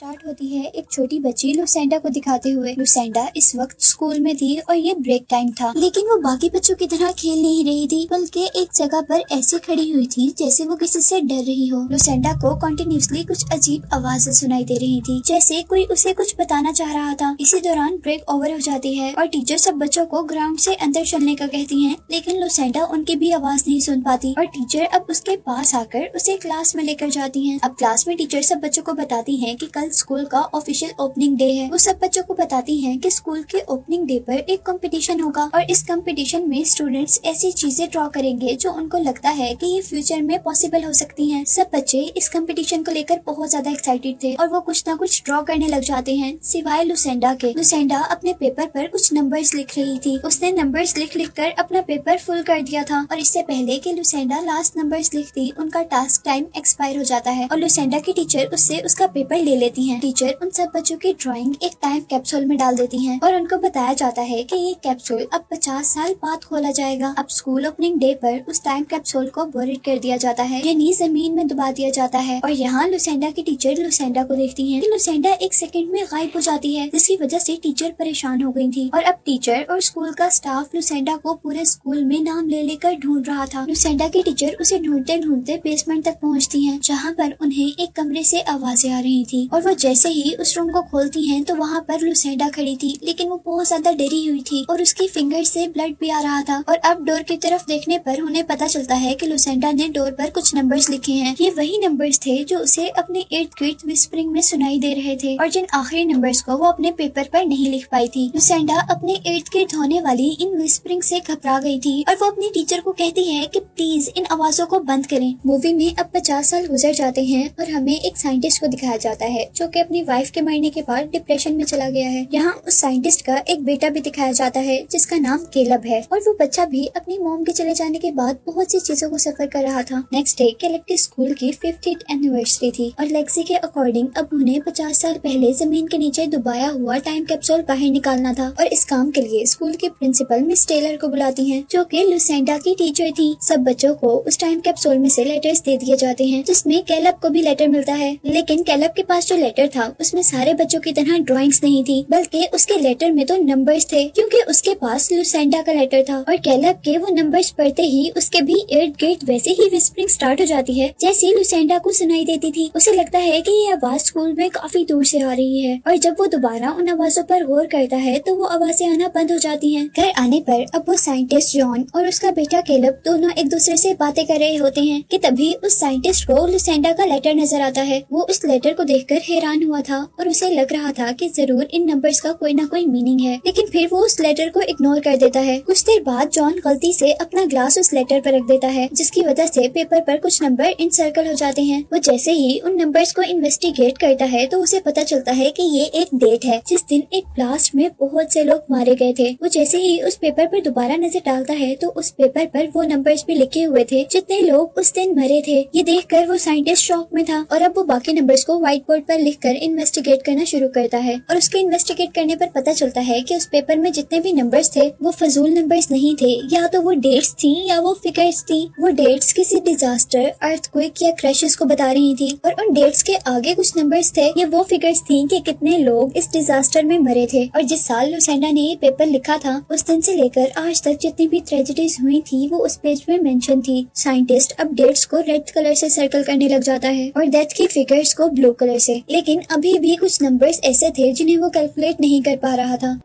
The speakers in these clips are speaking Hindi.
स्टार्ट होती है एक छोटी बच्ची लुसेंडा को दिखाते हुए। लुसेंडा इस वक्त स्कूल में थी और ये ब्रेक टाइम था, लेकिन वो बाकी बच्चों की तरह खेल नहीं रही थी, बल्कि एक जगह पर ऐसे खड़ी हुई थी जैसे वो किसी से डर रही हो। लुसेंडा को कंटिन्यूअसली कुछ अजीब आवाजें सुनाई दे रही थी, जैसे कोई उसे कुछ बताना चाह रहा था। इसी दौरान ब्रेक ओवर हो जाती है और टीचर सब बच्चों को ग्राउंड से अंदर चलने का कहती है, लेकिन लुसेंडा उनकी भी आवाज नहीं सुन पाती और टीचर अब उसके पास आकर उसे क्लास में लेकर जाती है। अब क्लास में टीचर सब बच्चों को बताती है कि कल स्कूल का ऑफिशियल ओपनिंग डे है। वो सब बच्चों को बताती है कि स्कूल के ओपनिंग डे पर एक कंपटीशन होगा और इस कंपटीशन में स्टूडेंट्स ऐसी चीजें ड्रॉ करेंगे जो उनको लगता है कि ये फ्यूचर में पॉसिबल हो सकती हैं। सब बच्चे इस कंपटीशन को लेकर बहुत ज्यादा एक्साइटेड थे और वो कुछ ना कुछ ड्रॉ करने लग जाते हैं, सिवाय लुसेंडा के। लुसेंडा अपने पेपर पर कुछ नंबर्स लिख रही थी। उसने नंबर्स लिख कर अपना पेपर फुल कर दिया था और इससे पहले कि लुसेंडा लास्ट नंबर्स लिखती, उनका टास्क टाइम एक्सपायर हो जाता है और लुसेंडा की टीचर उससे उसका पेपर ले लेती हैं। टीचर उन सब बच्चों की ड्राइंग एक टाइम कैप्सूल में डाल देती हैं और उनको बताया जाता है कि ये कैप्सूल अब 50 साल बाद खोला जाएगा। अब स्कूल ओपनिंग डे पर उस टाइम कैप्सूल को बोरिड कर दिया जाता है, यानी जमीन में दबा दिया जाता है। और यहाँ लुसेंडा की टीचर लुसेंडा को देखती है कि लुसेंडा एक सेकंड में गायब हो जाती है, जिसकी वजह से टीचर परेशान हो गई थी। और अब टीचर और स्कूल का स्टाफ लुसेंडा को पूरे स्कूल में नाम ले लेकर ढूंढ रहा था। लुसेंडा की टीचर उसे ढूंढते ढूंढते बेसमेंट तक पहुँचती है, जहाँ पर उन्हें एक कमरे से आवाजें आ रही थी। और वो जैसे ही उस रूम को खोलती हैं तो वहाँ पर लुसेंडा खड़ी थी, लेकिन वो बहुत ज्यादा डरी हुई थी और उसकी फिंगर से ब्लड भी आ रहा था। और अब डोर की तरफ देखने पर उन्हें पता चलता है कि लुसेंडा ने डोर पर कुछ नंबर्स लिखे हैं। ये वही नंबर्स थे जो उसे अपने इर्द गिर्द विस्परिंग में सुनाई दे रहे थे और जिन आखिरी नंबर्स को वो अपने पेपर पर नहीं लिख पाई थी। लुसेंडा अपने इर्द गिर्द होने वाली इन विस्परिंग से घबरा गई थी और वो अपनी टीचर को कहती है कि प्लीज इन आवाजों को बंद करें। मूवी में अब 50 साल गुजर जाते हैं और हमें एक साइंटिस्ट को दिखाया जाता है जो कि अपनी वाइफ के मरने के बाद डिप्रेशन में चला गया है। यहाँ उस साइंटिस्ट का एक बेटा भी दिखाया जाता है जिसका नाम केलब है और वो बच्चा भी अपनी मॉम के चले जाने के बाद बहुत सी चीजों को सफर कर रहा था। नेक्स्ट डे केलब के स्कूल की 50th एनिवर्सरी थी और लेक्सी के अकॉर्डिंग अब उन्हें 50 साल पहले जमीन के नीचे डुबाया हुआ टाइम कैप्सूल बाहर निकालना था और इस काम के लिए स्कूल के प्रिंसिपल मिस टेलर को बुलाती है, जो कि लुसेंडा की टीचर थी। सब बच्चों को उस टाइम कैप्सूल में से लेटर्स दे दिए जाते हैं, जिसमें केलब को भी लेटर मिलता है। लेकिन केलब के पास जो लेटर था उसमें सारे बच्चों की तरह ड्राइंग्स नहीं थी, बल्कि उसके लेटर में तो नंबर्स थे, क्योंकि उसके पास लुसेंडा का लेटर था। और केलब के वो नंबर्स पढ़ते ही उसके भी इर्द गिर्द वैसे ही विस्परिंग स्टार्ट हो जाती है जैसे लुसेंडा को सुनाई देती थी। उसे लगता है कि ये आवाज स्कूल में काफी दूर से आ रही है और जब वो दोबारा उन आवाजों पर गौर करता है तो वो आवाजें आना बंद हो जाती हैं। घर आने पर अब वो साइंटिस्ट जॉन और उसका बेटा केलब दोनों एक दूसरे से बातें कर रहे होते हैं कि तभी उस साइंटिस्ट को लुसेंडा का लेटर नजर आता है। वो उस लेटर को देखकर हैरान हुआ था और उसे लग रहा था कि जरूर इन नंबर्स का कोई ना कोई मीनिंग है, लेकिन फिर वो उस लेटर को इग्नोर कर देता है। कुछ देर बाद जॉन गलती से अपना ग्लास उस लेटर पर रख देता है, जिसकी वजह से पेपर पर कुछ नंबर इनसर्कल हो जाते हैं। वो जैसे ही उन नंबर्स को इन्वेस्टिगेट करता है तो उसे पता चलता है कि ये एक डेट है जिस दिन एक ब्लास्ट में बहुत से लोग मारे गए थे। वो जैसे ही उस पेपर पर दोबारा नजर डालता है तो उस पेपर पर वो नंबर्स भी लिखे हुए थे जितने लोग उस दिन मरे थे। ये देखकर वो साइंटिस्ट शॉक में था और अब वो बाकी नंबर्स को व्हाइट बोर्ड पर लिखकर इन्वेस्टिगेट करना शुरू करता है और उसके इन्वेस्टिगेट करने पर पता चलता है कि उस पेपर में जितने भी नंबर्स थे वो फजूल नंबर्स नहीं थे, या तो वो डेट्स थी या वो फिगर्स थी। वो डेट्स किसी डिजास्टर, अर्थक्वेक या क्रैशेस को बता रही थी और उन डेट्स के आगे कुछ नंबर्स थे, ये वो फिगर्स थी कि कितने लोग इस डिजास्टर में मरे थे। और जिस साल लुसेंडा ने ये पेपर लिखा था उस दिन से लेकर आज तक जितनी भी ट्रेजेडीज हुई थी वो उस पेज में मेंशन थी। साइंटिस्ट अब डेट्स को रेड कलर से सर्कल करने लग जाता है और डेथ की फिगर्स को ब्लू कलर से, लेकिन अभी भी कुछ नंबर्स ऐसे थे जिन्हें वो कैलकुलेट नहीं कर पा रहा था।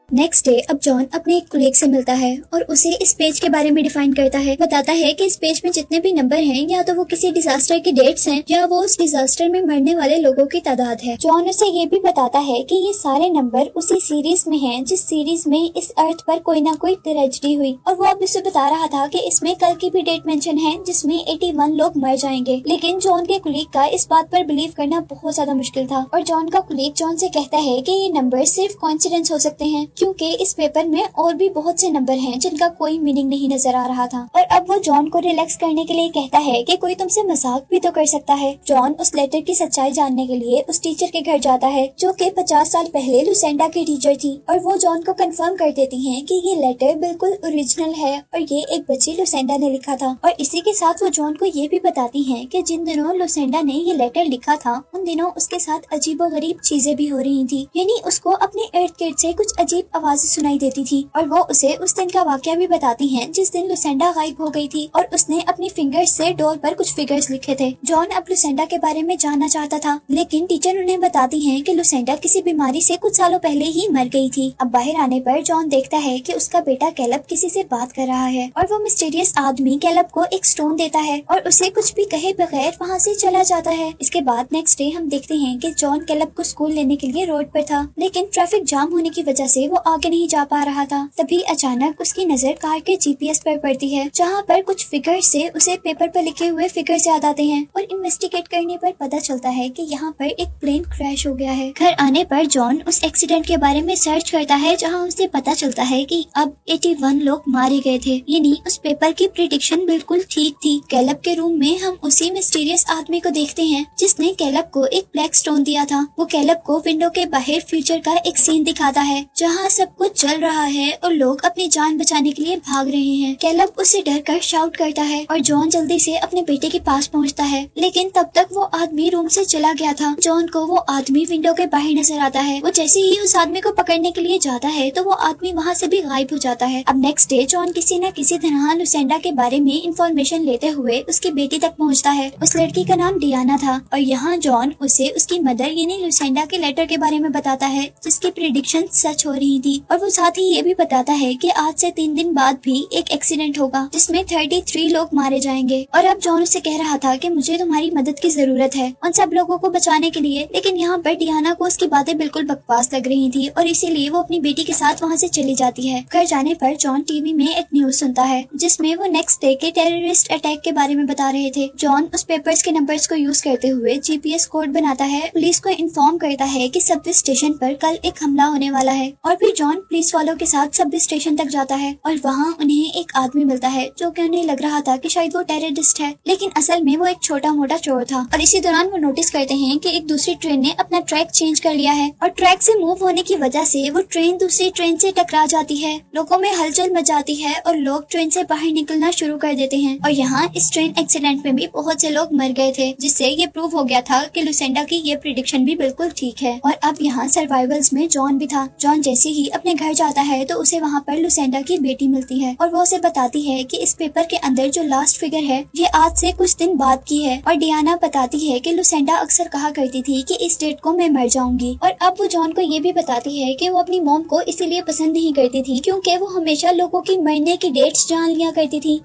नेक्स्ट डे अब जॉन अपने एक कोलीग से मिलता है और उसे इस पेज के बारे में डिफाइन करता है। बताता है कि इस पेज में जितने भी नंबर हैं या तो वो किसी डिजास्टर की डेट्स हैं या वो उस डिजास्टर में मरने वाले लोगों की तादाद है। जॉन उसे ये भी बताता है कि ये सारे नंबर उसी सीरीज में हैं जिस सीरीज में इस अर्थ पर कोई ना कोई ट्रेजेडी हुई। और वो अब उसे बता रहा था कि इसमें कल की भी डेट मेंशन है जिसमें 81 लोग मर जाएंगे। लेकिन जॉन के कोलीग का इस बात पर बिलीव करना बहुत ज्यादा मुश्किल था और जॉन का कोलीग जॉन से कहता है कि ये नंबर सिर्फ कोइंसिडेंस हो सकते हैं, क्योंकि इस पेपर में और भी बहुत से नंबर हैं जिनका कोई मीनिंग नहीं नजर आ रहा था। और अब वो जॉन को रिलैक्स करने के लिए कहता है कि कोई तुमसे मजाक भी तो कर सकता है। जॉन उस लेटर की सच्चाई जानने के लिए उस टीचर के घर जाता है जो कि 50 साल पहले लुसेंडा की टीचर थी, और वो जॉन को कंफर्म कर देती हैं कि ये लेटर बिल्कुल ओरिजिनल है और ये एक बच्ची लुसेंडा ने लिखा था। और इसी के साथ वो जॉन को ये भी बताती हैं कि जिन दिनों लुसेंडा ने ये लेटर लिखा था उन दिनों उसके साथ अजीबोगरीब चीजें भी हो रही थी, यानी उसको अपने इर्द गिर्द से कुछ अजीब आवाजें सुनाई देती थी। और वो उसे उस दिन का वाकया भी बताती हैं जिस दिन लुसेंडा गायब हो गई थी और उसने अपनी फिंगर्स से डोर पर कुछ फिगर्स लिखे थे। जॉन अब लुसेंडा के बारे में जानना चाहता था, लेकिन टीचर उन्हें बताती हैं कि लुसेंडा किसी बीमारी से कुछ सालों पहले ही मर गई थी। अब बाहर आने पर जॉन देखता है कि उसका बेटा कैलब किसी से बात कर रहा है और वो मिस्टीरियस आदमी कैलब को एक स्टोन देता है और उसे कुछ भी कहे बगैर वहाँ से चला जाता है। इसके बाद नेक्स्ट डे हम देखते हैं कि जॉन कैलब को स्कूल लेने के लिए रोड पर था, लेकिन ट्रैफिक जाम होने की वजह से वो आगे नहीं जा पा रहा था। तभी अचानक उसकी नजर कार के जीपीएस पर पड़ती है, जहाँ पर कुछ फिगर से उसे पेपर पर लिखे हुए फिगर्स याद आते हैं और इन्वेस्टिगेट करने पर पता चलता है कि यहाँ पर एक प्लेन क्रैश हो गया है। घर आने पर जॉन उस एक्सीडेंट के बारे में सर्च करता है, जहाँ उसे पता चलता है कि अब 81 लोग मारे गए थे, यानी उस पेपर की प्रिडिक्शन बिल्कुल ठीक थी। कैलब के रूम में हम उसी मिस्टीरियस आदमी को देखते हैं जिसने कैलब को एक ब्लैक स्टोन दिया था। वो कैलब को विंडो के बाहर फ्यूचर का एक सीन दिखाता है जहाँ सब कुछ चल रहा है और लोग अपनी जान बचाने के लिए भाग रहे हैं। कैलब उससे डर कर शाउट करता है और जॉन जल्दी से अपने बेटे के पास पहुँचता है, लेकिन तब तक वो आदमी रूम से चला गया था। जॉन को वो आदमी विंडो के बाहर नजर आता है। वो जैसे ही उस आदमी को पकड़ने के लिए जाता है तो वो आदमी वहाँ से भी गायब हो जाता है। अब नेक्स्ट डे जॉन किसी न किसी तरह लुसेंडा के बारे में इंफॉर्मेशन लेते हुए उसकी बेटी तक पहुँचता है। उस लड़की का नाम डियाना था और यहाँ जॉन उसे उसकी मदर यानी लुसेंडा के लेटर के बारे में बताता है जिसकी प्रिडिक्शन सच हो रही थी। और वो साथ ही ये भी बताता है कि आज से 3 दिन बाद भी एक एक्सीडेंट होगा जिसमें 33 लोग मारे जाएंगे। और अब जॉन उससे कह रहा था कि मुझे तुम्हारी मदद की जरूरत है उन सब लोगों को बचाने के लिए, लेकिन यहाँ पर डियाना को उसकी बातें बिल्कुल बकवास लग रही थी और इसीलिए वो अपनी बेटी के साथ वहाँ से चली जाती है। घर जाने पर जॉन टीवी में एक न्यूज सुनता है जिसमें वो नेक्स्ट डे के टेररिस्ट अटैक के बारे में बता रहे थे। जॉन उस पेपर्स के नंबर्स को यूज करते हुए जीपीएस कोड बनाता है, पुलिस को इन्फॉर्म करता है कि सबवे स्टेशन पर कल एक हमला होने वाला है। और फिर जॉन पुलिस वालों के साथ सबवे स्टेशन तक जाता है और वहाँ उन्हें एक आदमी मिलता है जो कि उन्हें लग रहा था कि शायद वो टेररिस्ट है, लेकिन असल में वो एक छोटा मोटा चोर था। और इसी दौरान वो नोटिस करते हैं कि एक दूसरी ट्रेन ने अपना ट्रैक चेंज कर लिया है और ट्रैक से मूव होने की वजह से वो ट्रेन दूसरी ट्रेन से टकरा जाती है। लोगों में हलचल मच जाती है और लोग ट्रेन से बाहर निकलना शुरू कर देते हैं। और यहाँ इस ट्रेन एक्सीडेंट में भी बहुत से लोग मर गए थे, जिससे ये प्रूव हो गया था कि लुसेंडा की ये प्रिडिक्शन भी बिल्कुल ठीक है। और अब यहाँ सर्वाइवल्स में जॉन भी था। जॉन जैसे ही अपने घर जाता है तो उसे वहाँ पर लुसेंडा की बेटी मिलती है और वो उसे बताती है कि इस पेपर के अंदर जो लास्ट फिगर है ये आज से कुछ दिन बाद की है। और डियाना बताती है कि लुसेंडा अक्सर कहा करती थी कि इस डेट को मैं मर जाऊंगी। और अब वो जॉन को ये भी बताती है कि वो अपनी मॉम को इसीलिए पसंद नहीं करती थी क्योंकि वो हमेशा लोगों की मरने की डेट्स जान लिया करती थी।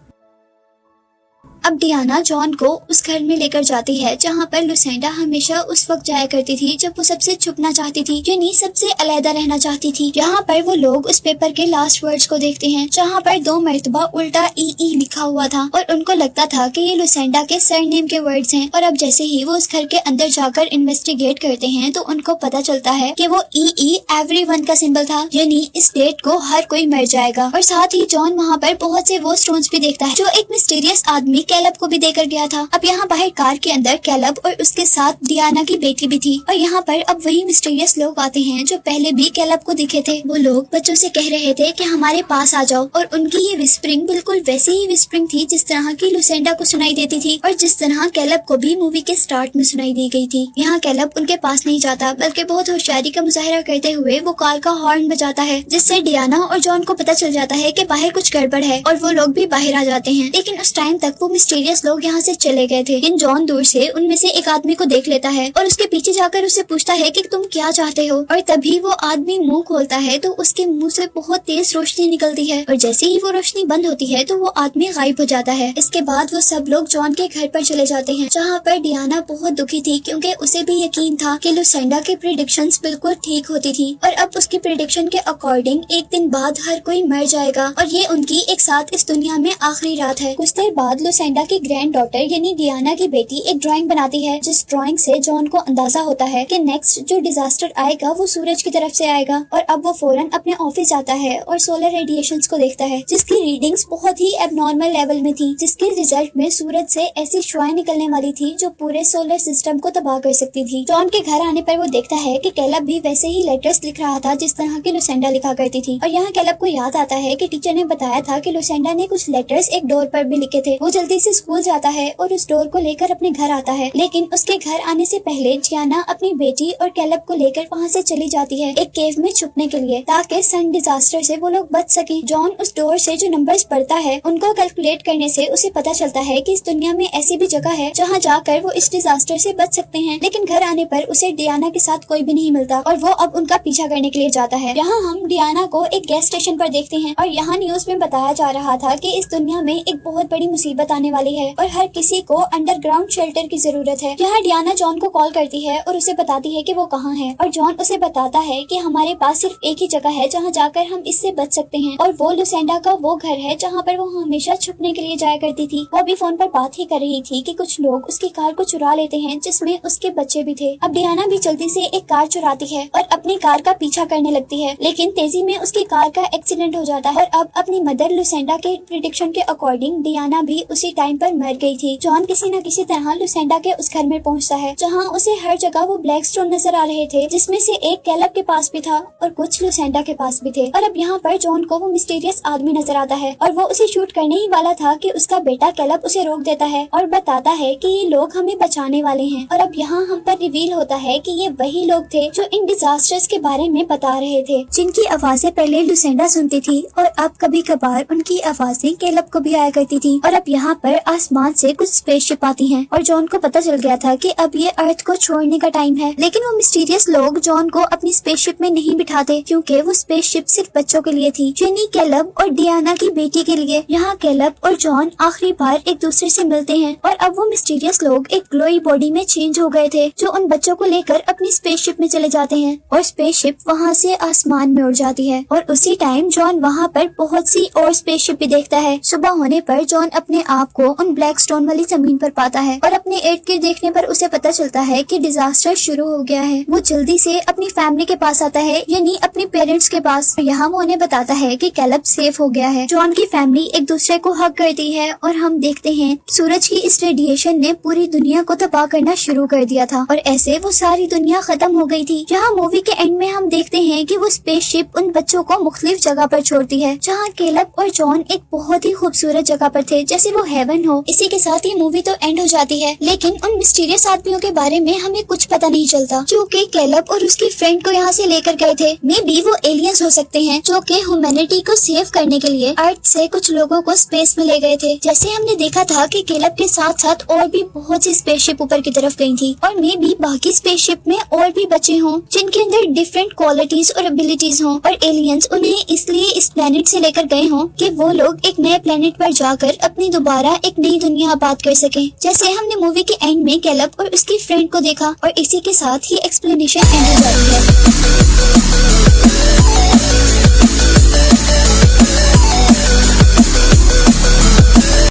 अब डियाना जॉन को उस घर में लेकर जाती है जहाँ पर लुसेंडा हमेशा उस वक्त जाया करती थी जब वो सबसे छुपना चाहती थी, यानी सबसे अलग रहना चाहती थी। यहाँ पर वो लोग उस पेपर के लास्ट वर्ड्स को देखते हैं जहाँ पर 2 मरतबा उल्टा ई लिखा हुआ था और उनको लगता था कि ये लुसेंडा के सरनेम के वर्ड्स हैं। और अब जैसे ही वो उस घर के अंदर जाकर इन्वेस्टिगेट करते हैं तो उनको पता चलता है कि वो ई एवरीवन का सिंबल था, यानी इस डेट को हर कोई मर जाएगा। और साथ ही जॉन वहाँ पर बहुत से वो स्टोन्स भी देखता है जो एक मिस्टीरियस आदमी कैलब को भी देकर गया था। अब यहाँ बाहर कार के अंदर कैलब और उसके साथ डियाना की बेटी भी थी। और यहाँ पर अब वही मिस्टीरियस लोग आते हैं जो पहले भी कैलब को दिखे थे। वो लोग बच्चों से कह रहे थे कि हमारे पास आ जाओ, और उनकी ये विस्परिंग बिल्कुल वैसी ही विस्परिंग थी जिस तरह की लुसेंडा को सुनाई देती थी और जिस तरह कैलब को भी मूवी के स्टार्ट में सुनाई दी गई थी। यहाँ कैलब उनके पास नहीं जाता बल्कि बहुत होशियारी का मुजाहिरा करते हुए वो कार का हॉर्न बजाता है, जिससे डियाना और जॉन को पता चल जाता है कि बाहर कुछ गड़बड़ है और वो लोग भी बाहर आ जाते हैं। लेकिन उस टाइम तक वो मिस्टीरियस लोग यहाँ से चले गए थे। इन जॉन दूर से उनमें से एक आदमी को देख लेता है और उसके पीछे जाकर उससे पूछता है कि तुम क्या चाहते हो। और तभी वो आदमी मुंह खोलता है तो उसके मुंह से बहुत तेज रोशनी निकलती है और जैसे ही वो रोशनी बंद होती है तो वो आदमी गायब हो जाता है। इसके बाद वो सब लोग जॉन के घर पर चले जाते हैं जहाँ पर डियाना बहुत दुखी थी क्योंकि उसे भी यकीन था कि लुसेंडा की प्रिडिक्शंस बिल्कुल ठीक होती थी और अब उसकी प्रिडिक्शन के अकॉर्डिंग एक दिन बाद हर कोई मर जाएगा और ये उनकी एक साथ इस दुनिया में आखिरी रात है। कुछ देर बाद लुसेंडा लुसेंडा की ग्रैंड डॉटर यानी डियाना की बेटी एक ड्राइंग बनाती है, जिस ड्राइंग से जॉन को अंदाजा होता है कि नेक्स्ट जो डिजास्टर आएगा वो सूरज की तरफ से आएगा। और अब वो फौरन अपने ऑफिस जाता है और सोलर रेडिएशंस को देखता है, जिसकी रीडिंग्स बहुत ही एबनॉर्मल लेवल में थी, जिसके रिजल्ट में सूरज से ऐसी शुआएं निकलने वाली थी जो पूरे सोलर सिस्टम को तबाह कर सकती थी। जॉन के घर आने पर वो देखता है कि कैलब भी वैसे ही लेटर्स लिख रहा था जिस तरह की लुसेंडा लिखा करती थी। और यहाँ कैलब को याद आता है कि टीचर ने बताया था कि लुसेंडा ने कुछ लेटर्स एक डोर पर भी लिखे थे। वो जल्दी से स्कूल जाता है और उस डोर को लेकर अपने घर आता है, लेकिन उसके घर आने से पहले डियाना अपनी बेटी और कैलब को लेकर वहाँ से चली जाती है एक केव में छुपने के लिए, ताकि सन डिजास्टर से वो लोग बच सके। जॉन उस डोर से जो नंबर्स पढ़ता है उनको कैलकुलेट करने से उसे पता चलता है कि इस दुनिया में ऐसी भी जगह है जहाँ जाकर वो इस डिजास्टर से बच सकते हैं। लेकिन घर आने पर उसे डियाना के साथ कोई भी नहीं मिलता और वो अब उनका पीछा करने के लिए जाता है। यहाँ हम डियाना को एक गैस स्टेशन पर देखते हैं और यहाँ न्यूज में बताया जा रहा था कि इस दुनिया में एक बहुत बड़ी मुसीबत आने वाली है और हर किसी को अंडरग्राउंड शेल्टर की जरूरत है। यहाँ डियाना जॉन को कॉल करती है और उसे बताती है कि वो कहाँ है, और जॉन उसे बताता है कि हमारे पास सिर्फ एक ही जगह है जहाँ जाकर हम इससे बच सकते हैं, और वो लुसेंडा का वो घर है जहाँ पर वो हमेशा छुपने के लिए जाया करती थी। वो अभी फोन पर बात ही कर रही थी कि कुछ लोग उसकी कार को चुरा लेते हैं जिसमें उसके बच्चे भी थे। अब डियाना भी जल्दी से एक कार चुराती है और अपनी कार का पीछा करने लगती है, लेकिन तेजी में उसकी कार का एक्सीडेंट हो जाता है और अब अपनी मदर लुसेंडा के प्रिडिक्शन के अकॉर्डिंग डियाना भी उसी टाइम पर मर गई थी। जॉन किसी न किसी तरह लुसेंडा के उस घर में पहुंचता है जहां उसे हर जगह वो ब्लैक स्टोन नजर आ रहे थे, जिसमें से एक कैलब के पास भी था और कुछ लुसेंडा के पास भी थे। और अब यहाँ पर जॉन को वो मिस्टीरियस आदमी नजर आता है और वो उसे शूट करने ही वाला था कि उसका बेटा कैलब उसे रोक देता है और बताता है कि ये लोग हमें बचाने वाले हैं। और अब यहाँ हम पर रिवील होता है कि ये वही लोग थे जो इन डिजास्टर्स के बारे में बता रहे थे, जिनकी आवाजें पहले लुसेंडा सुनती थी और अब कभी कभार उनकी आवाजें कैलब को भी आया करती थी। और अब यहाँ पर आसमान से कुछ स्पेसशिप आती हैं और जॉन को पता चल गया था कि अब ये अर्थ को छोड़ने का टाइम है। लेकिन वो मिस्टीरियस लोग जॉन को अपनी स्पेसशिप में नहीं बिठाते, क्योंकि वो स्पेसशिप सिर्फ बच्चों के लिए थी, यानी कैलब और डियाना की बेटी के लिए। यहाँ कैलब और जॉन आखिरी बार एक दूसरे से मिलते हैं और अब वो मिस्टीरियस लोग एक ग्लोई बॉडी में चेंज हो गए थे जो उन बच्चों को लेकर अपनी स्पेसशिप में चले जाते हैं और स्पेसशिप वहाँ से आसमान में उड़ जाती है। और उसी टाइम जॉन वहाँ पर बहुत सी और स्पेसशिप भी देखता है। सुबह होने पर जॉन अपने आप को उन ब्लैक स्टोन वाली जमीन पर पाता है और अपने इर्द गिर्द देखने पर उसे पता चलता है कि डिजास्टर शुरू हो गया है। वो जल्दी से अपनी फैमिली के पास आता है, यानी अपने पेरेंट्स के पास। यहाँ वो उन्हें बताता है कि कैलब सेफ हो गया है। जॉन की फैमिली एक दूसरे को हग करती है और हम देखते हैं सूरज की इस रेडिएशन ने पूरी दुनिया को तबाह करना शुरू कर दिया था और ऐसे वो सारी दुनिया खत्म हो गई थी। यहाँ मूवी के एंड में हम देखते हैं कि वो स्पेसशिप उन बच्चों को मुख्तलिफ जगह पर छोड़ती है, जहाँ कैलब और जॉन एक बहुत ही खूबसूरत जगह पर थे, जैसे वो हेवन हो। इसी के साथ ये मूवी तो एंड हो जाती है, लेकिन उन मिस्टीरियस आदमियों के बारे में हमें कुछ पता नहीं चलता जो कि कैलब और उसकी फ्रेंड को यहाँ से लेकर गए थे। मे बी वो एलियंस हो सकते हैं जो कि ह्यूमैनिटी को सेव करने के लिए अर्थ से कुछ लोगों को स्पेस में ले गए थे। जैसे हमने देखा था कि कैलब के साथ साथ और भी बहुत सी स्पेसशिप ऊपर की तरफ गई थी और मे बी बाकी स्पेसशिप में और भी बचे हों जिनके अंदर डिफरेंट क्वालिटीज और एबिलिटीज हों और एलियंस उन्हें इसलिए इस प्लेनेट से लेकर गए हों कि वो लोग एक नए प्लेनेट पर जाकर अपनी दोबारा एक नई दुनिया आबाद कर सकें। जैसे हमने मूवी के एंड में कैलब और उसकी फ्रेंड को देखा और इसी के साथ ही एक्सप्लेनेशन एंड हो जाती है।